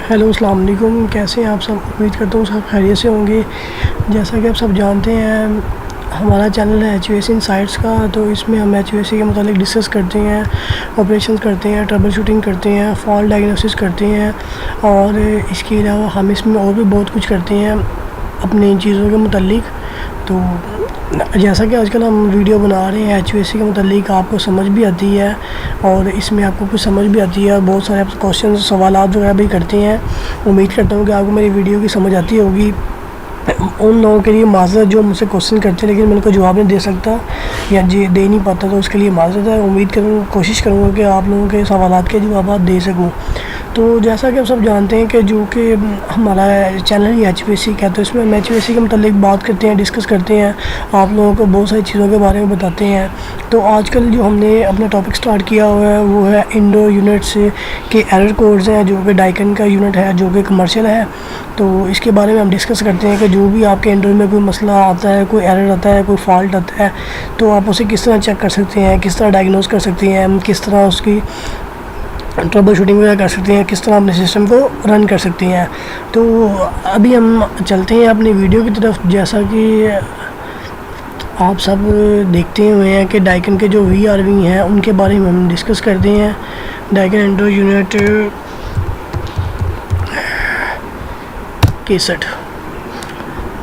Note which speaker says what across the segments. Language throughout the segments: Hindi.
Speaker 1: हेलो अस्सलाम वालेकुम, कैसे हैं आप सब। उम्मीद करता हूँ सब खैरियत से होंगे। जैसा कि आप सब जानते हैं, हमारा चैनल है HVAC इनसाइट्स का। तो इसमें हम HVAC के मतलब डिस्कस करते हैं, ऑपरेशंस करते हैं, ट्रबल शूटिंग करते हैं, फॉल्ट डायग्नोसिस करते हैं, और इसके अलावा हम इसमें और भी बहुत कुछ करते हैं अपनी इन चीज़ों के मुतालिक। तो जैसा कि आजकल हम वीडियो बना रहे हैं HVAC के मुतालिक, आपको समझ भी आती है और इसमें आपको कुछ समझ भी आती है। बहुत सारे आप क्वेश्चन सवालात वगैरह भी करते हैं। उम्मीद करता हूँ कि आपको मेरी वीडियो की समझ आती होगी। उन लोगों के लिए माज़रत जो मुझसे क्वेश्चन करते हैं लेकिन मैं उनको जवाब नहीं दे सकता या दे नहीं पाता, तो उसके लिए माज़रत है। उम्मीद कोशिश करूँगा कि आप लोगों के सवालात के जवाब दे सकूँ। तो जैसा कि आप सब जानते हैं कि जो कि हमारा चैनल ही HVAC का है, तो इसमें हम HVAC के मतलब बात करते हैं, डिस्कस करते हैं, आप लोगों को बहुत सारी चीज़ों के बारे में बताते हैं। तो आजकल जो हमने अपना टॉपिक स्टार्ट किया हुआ है वो है इंडोर यूनिट्स के एरर कोड्स हैं, जो कि डाइकन का यूनिट है जो कि कमर्शियल है। तो इसके बारे में हम डिस्कस करते हैं कि जो भी आपके इंडोर में कोई मसला आता है, कोई एरर आता है, कोई फॉल्ट आता है, तो आप उसे किस तरह चेक कर सकते हैं, किस तरह डायग्नोस कर सकते हैं, किस तरह उसकी ट्रबल शूटिंग वगैरह कर सकते हैं, किस तरह अपने सिस्टम को रन कर सकते हैं। तो अभी हम चलते हैं अपनी वीडियो की तरफ। जैसा कि आप सब देखते हुए हैं कि डाइकन के जो VRV हैं उनके बारे में हम डिस्कस करते हैं। डाइकन इंडोर यूनिट केसेट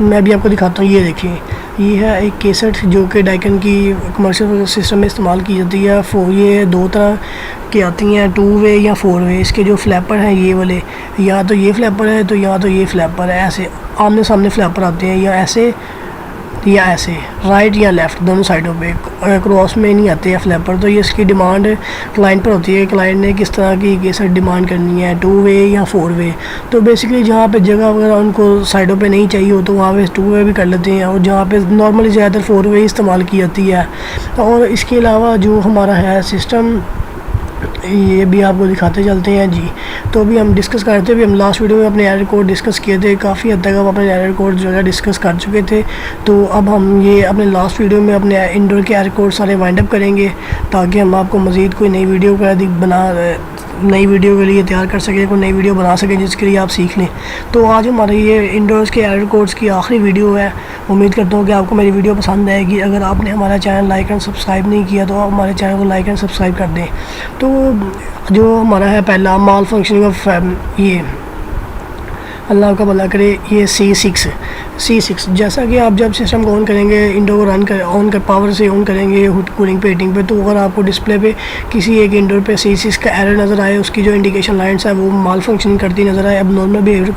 Speaker 1: मैं भी आपको दिखाता हूँ। ये देखिए, ये है एक केसेट जो कि डाइकन की कमर्शियल सिस्टम में इस्तेमाल की जाती है। ये दो तरह की आती हैं, 2 वे या 4 वे। इसके जो फ्लैपर हैं ये वाले, या तो ये फ्लैपर है तो या तो ये फ्लैपर है। ऐसे आमने सामने फ्लैपर आते हैं, या ऐसे या ऐसे, राइट या लेफ़्ट, दोनों साइडों पे, क्रॉस में नहीं आते हैं फ्लैपर। तो ये इसकी डिमांड क्लाइंट पर होती है, क्लाइंट ने किस तरह की केसेट डिमांड करनी है, 2 वे या 4 वे। तो बेसिकली जहाँ पे जगह वगैरह उनको साइडों पे नहीं चाहिए हो तो वहाँ पे 2 वे भी कर लेते हैं, और जहाँ पे नॉर्मली ज़्यादातर 4 वे इस्तेमाल की जाती है। और इसके अलावा जो हमारा है सिस्टम, ये भी आपको दिखाते चलते हैं जी। तो अभी हम डिस्कस करते थे, अभी हम लास्ट वीडियो में अपने एरर कोड डिस्कस किए थे। काफ़ी हद तक हम अपने एरर कोड जो है डिस्कस कर चुके थे। तो अब हम ये अपने लास्ट वीडियो में अपने इंडोर के एरर कोड सारे वाइंड अप करेंगे, ताकि हम आपको मज़ीद कोई नई वीडियो नई वीडियो के लिए तैयार कर सकें, कोई नई वीडियो बना सकें जिसके लिए आप सीख लें। तो आज हमारे ये इंडोर्स के एरर कोड्स की आखिरी वीडियो है। उम्मीद करता हूँ कि आपको मेरी वीडियो पसंद आएगी। अगर आपने हमारा चैनल लाइक एंड सब्सक्राइब नहीं किया तो आप हमारे चैनल को लाइक एंड सब्सक्राइब कर दें। तो जो हमारा है पहला माल फंक्शनिंग ऑफ ये अल्लाह का भला करे, ये C6 जैसा कि आप जब सिस्टम को ऑन करेंगे, इंडोर को रन कर पावर से ऑन करेंगे हुड कूलिंग पे, हीटिंग पे, तो अगर आपको डिस्प्ले पे किसी एक इंडोर पे C6 का एरर नज़र आए, उसकी जो इंडिकेशन लाइन्स है वो माल फंक्शनिंग करती नज़र आए, अब नॉर्मल बिहेवियर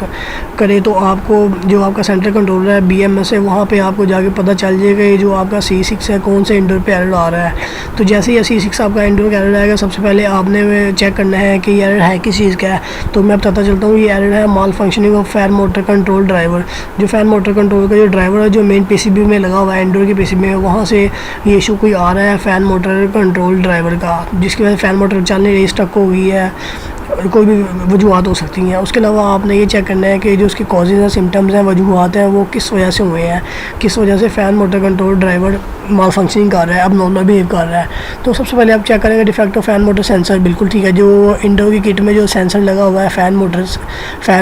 Speaker 1: करे, तो आपको जो आपका सेंटर कंट्रोलर है BMS है, वहाँ पर आपको जाके पता चल जाएगा ये जो आपका C6 है कौन से इंडोर पर एरर आ रहा है। तो जैसे ही C6 आपका इंडोर का एरर आएगा, सबसे पहले आपने चेक करना है कि ये एरर है किस चीज़ का है। तो मैं बताता चलता हूँ, ये एरर है malfunctioning of fan motor control driver. जो फैन मोटर कंट्रोल का जो ड्राइवर है जो मेन PCB में लगा हुआ है, इंडोर के PCB में, वहाँ से ये इशू कोई आ रहा है फैन मोटर कंट्रोल ड्राइवर का, जिसकी वजह से फैन मोटर चलने रही, स्टक हो गई है, कोई भी वजूहत हो सकती हैं। उसके अलावा आपने ये चेक करना है कि जो उसके कॉजेज़ हैं, सिम्टम्स हैं, वजूहत हैं, वो किस वजह से हुए हैं, किस वजह से फ़ैन मोटर कंट्रोल ड्राइवर माल फंक्शनिंग कर रहा है, अब नॉर्मल बिहेव कर रहा है। तो सबसे पहले आप चेक करेंगे defect of fan motor sensor. बिल्कुल ठीक है, जो इंडोर की किट में जो सेंसर लगा हुआ है फ़ैन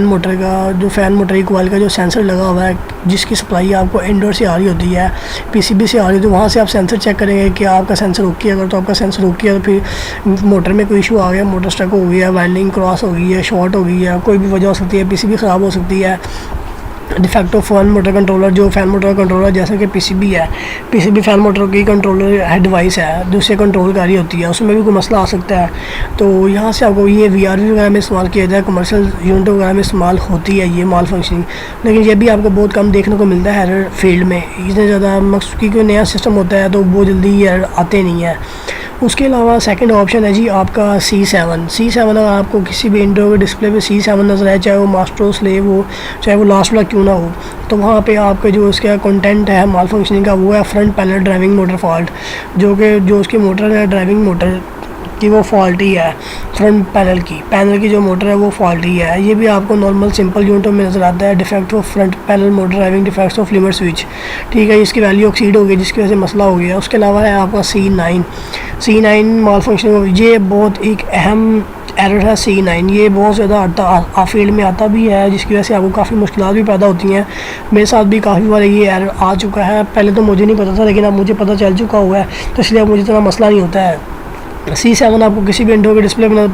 Speaker 1: मोटर का, जो फ़ैन मोटर की कॉइल का जो सेंसर लगा हुआ है, जिसकी सप्लाई आपको इंडोर से आ रही होती है, PCB से आ रही है, तो वहाँ से आप सेंसर चेक करेंगे कि आपका सेंसर ओके है। अगर तो आपका सेंसर ओके है तो फिर मोटर में कोई इशू आ गया, मोटर स्टक हो गई है, वाइंडिंग क्रॉस हो गई है, शॉर्ट हो गई है, कोई भी वजह हो सकती है, PCB ख़राब हो सकती है। Defect of fan motor controller, जो फैन मोटर कंट्रोलर जैसे कि PCB है, PCB फैन मोटर की कंट्रोलर है, डिवाइस है, दूसरे कंट्रोल कर रही होती है, उसमें भी कोई मसला आ सकता है। तो यहाँ से आपको ये VRV वगैरह में इस्तेमाल किया जाए, कमर्शियल यूनिट वगैरह में इस्तेमाल होती है ये माल फंक्शनिंग, लेकिन ये भी आपको बहुत कम देखने को मिलता है एरर फील्ड में। इतने ज़्यादा मकसूद कोई नया सिस्टम होता है तो बहुत जल्दी ये एरर आते नहीं है। उसके अलावा सेकंड ऑप्शन है जी आपका C7। अगर आपको किसी भी इंडोर के डिस्प्ले पे C7 नज़र आए, चाहे वो मास्टर स्लेव हो, चाहे वो लास्ट वाला क्यों ना हो, तो वहाँ पे आपका जो उसका कंटेंट है माल फंक्शनिंग का वो है front panel driving motor fault. जो उसकी मोटर है ड्राइविंग मोटर कि वो फॉल्टी है, फ्रंट पैनल की जो मोटर है वो फॉल्टी है। ये भी आपको नॉर्मल सिंपल यूनिटों में नज़र आता है। Defect of front panel motor driving, defects of limit switch, ठीक है, इसकी वैल्यू एक्सीड हो गई जिसकी वजह से मसला हो गया। उसके अलावा है आपका C9 माल फंक्शनिंग, ये बहुत एक अहम एरर है। C9 ये बहुत ज़्यादा आता फील्ड में आता भी है, जिसकी वजह से आपको काफ़ी मुश्किलात भी पैदा होती हैं। मेरे साथ भी काफ़ी बार ये एरर आ चुका है। पहले तो मुझे नहीं पता था, लेकिन अब मुझे पता चल चुका हुआ है, तो इसलिए अब मुझे इतना मसला नहीं होता है। C7 आपको किसी भी इंडोर के डिस्प्ले में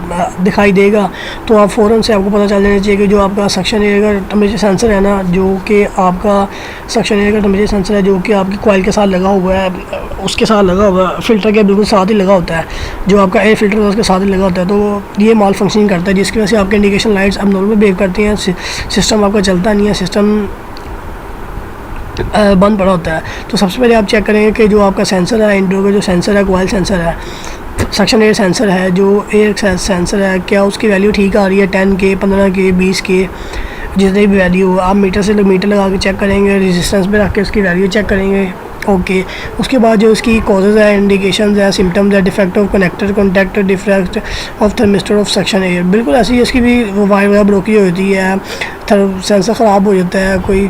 Speaker 1: दिखाई देगा तो आप फ़ौरन से आपको पता चल जाना चाहिए कि जो आपका सक्शन एरिया का टेम्परेचर सेंसर है ना, जो कि आपका सक्शन एरिया का टेम्परेचर सेंसर है, जो कि आपकी कॉइल के साथ लगा हुआ है, उसके साथ लगा हुआ है, फ़िल्टर के बिल्कुल साथ ही लगा होता है, जो आपका एयर फिल्टर है उसके साथ ही लगा होता है, तो ये माल फंक्शनिंग करता है, जिसकी वजह से आपके इंडिकेशन लाइट्स अब नॉर्मल बिहेव करती हैं। सिस्टम आपका चलता नहीं है, सिस्टम बंद पड़ा होता है। तो सबसे पहले आप चेक करेंगे कि जो आपका सेंसर है, इंडोर का जो सेंसर है, कॉइल सेंसर है, सक्शन एयर सेंसर है, जो एयर सेंसर है, क्या उसकी वैल्यू ठीक आ रही है, 10K 15K 20K जितनी भी वैल्यू, आप मीटर लगा के चेक करेंगे, रेजिस्टेंस पे रख के उसकी वैल्यू चेक करेंगे। ओके, उसके बाद जो उसकी कॉजेज़ है, इंडिकेशंस है, सिम्टम्स है, defect of connector contact, defect of thermistor of suction air, बिल्कुल ऐसी ही इसकी भी वायर वगैरह ब्रोकी होती है, सेंसर ख़राब हो जाता है, कोई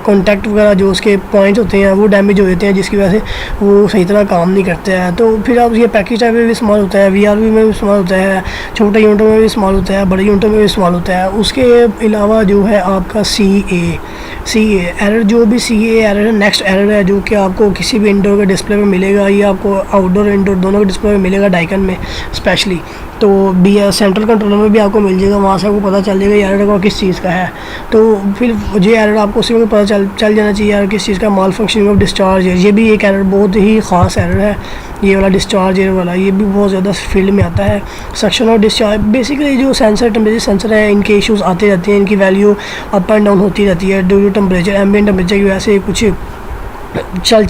Speaker 1: कॉन्टैक्ट वगैरह जो उसके पॉइंट्स होते हैं वो डैमेज हो जाते हैं, जिसकी वजह से वो सही तरह काम नहीं करते हैं। तो फिर आप ये पैकेज टाइप में भी इस्तेमाल होता है, VRV में भी इस्तेमाल होता है, छोटे यूनिटों में भी इस्तेमाल होता है, बड़े यूनिटों में भी इस्तेमाल होता है। उसके अलावा जो है आपका CA एरर, जो भी CA एरर है, नेक्स्ट एरर है जो कि आपको किसी भी इंडोर के डिस्प्ले में मिलेगा, या आपको आउटडोर इंडोर दोनों के डिस्प्ले में मिलेगा, डाइकन में स्पेशली। तो सेंट्रल कंट्रोलर में भी आपको मिल जाएगा, वहाँ से आपको पता चल जाएगा ये एरर किस चीज़ का है। तो फिर ये एरर आपको उसी में पता चल जाना चाहिए यार किस चीज़ का, माल फंक्शनिंग ऑफ डिस्चार्ज है। ये भी एक एरर बहुत ही ख़ास एरर है, ये वाला डिस्चार्ज एरर वाला, ये भी बहुत ज़्यादा फील्ड में आता है। सक्शन और डिस्चार्ज, बेसिकली जो सेंसर टेम्परेचर सेंसर है, इनके इश्यूज़ आते रहते हैं, इनकी वैल्यू अप एंड डाउन होती रहती है due to temperature, ambient temperature की वजह से कुछ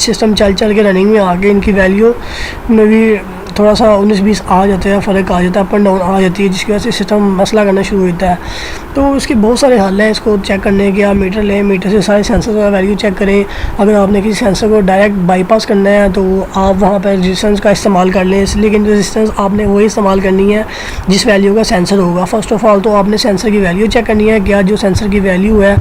Speaker 1: सिस्टम चल के रनिंग में आके इनकी वैल्यू में भी थोड़ा सा 19-20 आ जाते हैं, फ़र्क आ जाता है, अप एंड डाउन आ जाती है, जिसकी वजह से सिस्टम मसला करना शुरू होता है। तो इसके बहुत सारे हल हैं इसको चेक करने के। आप मीटर लें, मीटर से सारे सेंसर का वैल्यू चेक करें। अगर आपने किसी सेंसर को डायरेक्ट बाईपास करना है तो आप वहाँ पर रेजिस्टेंस का इस्तेमाल कर लें, लेकिन रेजिस्टेंस आपने वही इस्तेमाल करनी है जिस वैल्यू का सेंसर होगा। फ़र्स्ट ऑफ़ ऑल तो आपने सेंसर की वैल्यू चेक करनी है, क्या जो सेंसर की वैल्यू है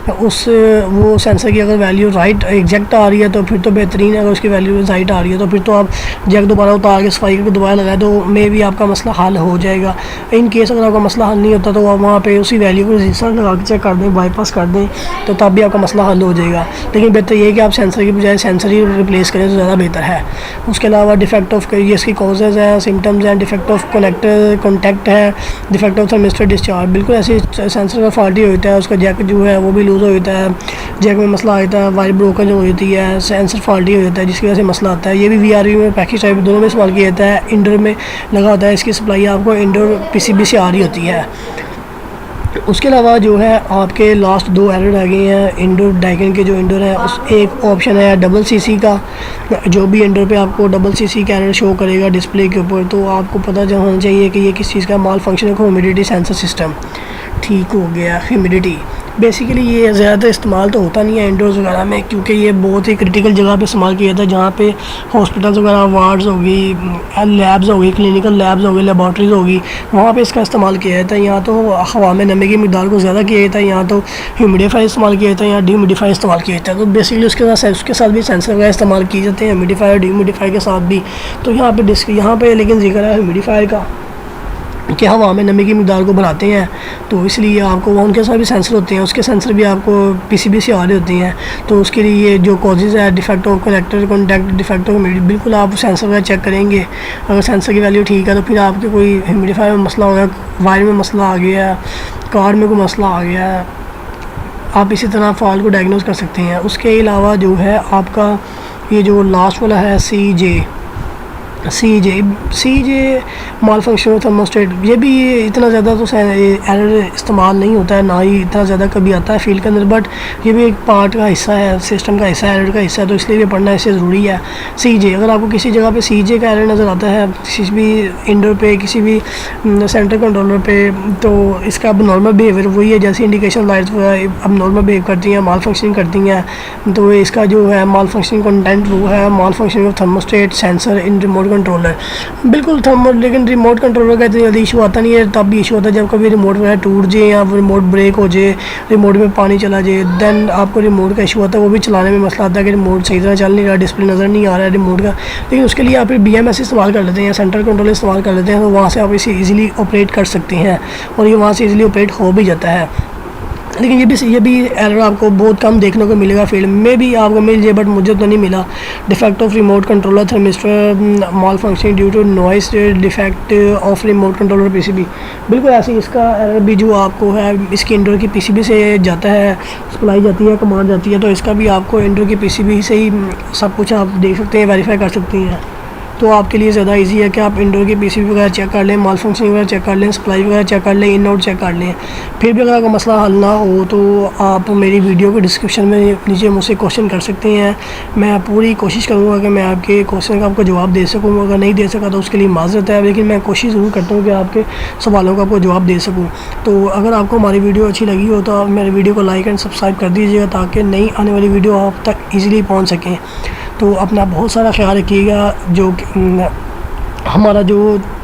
Speaker 1: वो सेंसर की अगर वैल्यू राइट एग्जैक्ट आ रही है तो फिर तो बेहतरीन है, अगर उसकी वैल्यू राइट आ रही है तो फिर तो आप जैक दोबारा उतार के सफाई करके दोबारा लगाए तो मे भी आपका मसला हल हो जाएगा। इन केस अगर आपका मसला हल नहीं होता तो आप वहाँ पे उसी वैल्यू को रेजिस्टेंस लगा के चेक कर दें, बाईपास कर दें, तो तब भी आपका मसला हल हो जाएगा। लेकिन बेहतर ये है कि आप सेंसर की बजाय सेंसर ही रिप्लेस करें तो ज़्यादा बेहतर है। उसके अलावा डिफेक्ट ऑफ ये इसकी कॉजेज़ हैं, सिम्टम्स हैं, डिफेक्ट ऑफ कॉन्टैक्ट है, डिफेक्ट ऑफ थर्मिस्टर डिस्चार्ज, बिल्कुल ऐसे सेंसर का फॉल्टी होता है, उसका जैक जो है वो भी लूज़ हो जाता है, जैक में मसला आता है, वायर ब्रोकन जो होती है, सेंसर फॉल्टी हो जाता है, जिसकी वजह से मसला आता है। ये भी VRV में पैकेज टाइप दोनों में इस्तेमाल किया जाता है, इंडोर में लगा होता है, इसकी सप्लाई आपको इंडोर PCB से आ रही होती है। उसके अलावा जो है आपके लास्ट 2 एरर रह गए हैं इंडोर डाइकन के। जो इंडोर है उस एक ऑप्शन है डबल CC का, जो भी इंडोर पे आपको डबल CC का एरर शो करेगा डिस्प्ले के ऊपर, तो आपको पता होना चाहिए कि ये किस चीज़ का माल फंक्शन ह्यूमिडिटी सेंसर सिस्टम ठीक हो गया। ह्यूमिडिटी बेसिकली ये ज़्यादातर इस्तेमाल तो होता नहीं है इंडोर्स वगैरह में, क्योंकि ये बहुत ही क्रिटिकल जगह पे इस्तेमाल किया जाता है, जहाँ पे हॉस्पिटल्स वगैरह, वार्ड्स होगी, लैब्स होगी, क्लिनिकल लैब्स होगी, लेबॉर्ट्रीज होगी, वहाँ पे इसका इस्तेमाल किया जाता है। यहाँ तो हवा में नमी की मिकदार को ज़्यादा किया जाता है, यहाँ तो ह्यूमिडिफायर इस्तेमाल किया जाता है, यहाँ ड्यूमिडिफायर इस्तेमाल किया जाता है। तो बेसिकली उसके साथ भी सेंसर वगैरह इस्तेमाल किए जाते हैं, ह्यूमिडिफायर ड्यूमिडिफायर के साथ भी। तो यहाँ पर लेकिन जिक्र है ह्यूमिडिफायर का कि हवा में नमी की मिकदार को बढ़ाते हैं, तो इसलिए आपको उनके साथ भी सेंसर होते हैं, उसके सेंसर भी आपको PCB से आ रहे होते हैं। तो उसके लिए जो कॉजेज़ है, defect of connector contact, defect of humidity, बिल्कुल आप सेंसर वगैरह चेक करेंगे। अगर सेंसर की वैल्यू ठीक है तो फिर आपके कोई ह्यूमिडिफायर में मसला हो गया, वायर में मसला आ गया, कार में कोई मसला आ गया, आप इसी तरह फॉल्ट को डायग्नोज कर सकते हैं। उसके अलावा जो है आपका ये जो लास्ट वाला है CJ माल फंक्शन थर्मोस्टेट, ये भी इतना ज़्यादा तो एरर इस्तेमाल नहीं होता है, ना ही इतना ज़्यादा कभी आता है फील्ड के अंदर, बट ये भी एक पार्ट का हिस्सा है, सिस्टम का हिस्सा है, एरर का हिस्सा है, तो इसलिए भी पढ़ना इससे ज़रूरी है। CJ, अगर आपको किसी जगह पे CJ का एरर नज़र आता है, किसी भी इंडोर पे, किसी भी सेंटर कंट्रोलर पे, तो इसका अब नॉर्मल बिहेवियर वही है जैसे इंडिकेशन लाइट्स अब नॉर्मल बिहेव करती हैं, माल फंक्शनिंग करती हैं। तो इसका जो है माल फंक्शनिंग कंटेंट वो है malfunctioning of thermostat sensor in remote controller. बिल्कुल थर्मल, लेकिन रिमोट कंट्रोलर का इतना जल्दी इशू आता नहीं है, तब भी इशू होता है जब कभी रिमोट वगैरह टूट जाए या रिमोट ब्रेक हो जाए, रिमोट में पानी चला जाए, देन आपको रिमोट का इशू आता है। वो भी चलाने में मसला आता है कि रिमोट सही तरह चल नहीं रहा, डिस्प्ले नज़र नहीं आ रहा है रिमोट का। लेकिन उसके लिए आप फिर BMS इस्तेमाल कर लेते हैं या सेंट्रल कंट्रोल इस्तेमाल कर लेते हैं, तो वहाँ से आप इसे ईज़िली ऑपरेट कर सकते हैं और ये वहाँ से ईज़िली ऑपरेट हो भी जाता है। लेकिन ये भी एरर आपको बहुत कम देखने को मिलेगा, फील्ड में भी आपको मिल जाए, बट मुझे तो नहीं मिला। Defect of remote controller thermistor malfunctioning due to noise defect of remote controller PCB। बिल्कुल ऐसे इसका एरर भी जो आपको है इसकी इंडोर की PCB से जाता है, सप्लाई जाती है, कमांड जाती है, तो इसका भी आपको इंडोर की PCB से ही सब कुछ आप देख सकते हैं, वेरीफाई कर सकती हैं। तो आपके लिए ज़्यादा इजी है कि आप इंडोर की PCB वगैरह चेक कर लें, माल फंक्शनिंग वगैरह चेक कर लें, सप्लाई वगैरह चेक कर लें, इन आउट चेक कर लें। फिर भी अगर आपका मसला हल ना हो तो आप मेरी वीडियो के डिस्क्रिप्शन में नीचे मुझसे क्वेश्चन कर सकते हैं। मैं पूरी कोशिश करूँगा कि मैं आपके क्वेश्चन का आपको जवाब दे सकूँ। अगर नहीं दे सका तो उसके लिए माज़रत है, लेकिन मैं कोशिश ज़रूर करता हूँ कि आपके सवालों का आपको जवाब दे सकूँ। तो अगर आपको हमारी वीडियो अच्छी लगी हो तो आप मेरे वीडियो को लाइक एंड सब्सक्राइब कर दीजिएगा ताकि नई आने वाली वीडियो आप तक ईज़िली पहुँच सकें। तो अपना बहुत सारा ख्याल रखिएगा। जो हमारा जो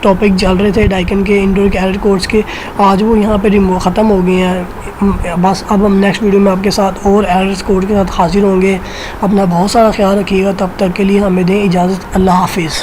Speaker 1: टॉपिक चल रहे थे डाइकन के इंडोर के एरर कोड्स के, आज वो यहाँ पे ख़त्म हो गए हैं। बस अब हम नेक्स्ट वीडियो में आपके साथ और एरर कोड के साथ हाजिर होंगे। अपना बहुत सारा ख्याल रखिएगा। तब तक के लिए हमें दें इजाज़त। अल्लाह हाफिज़।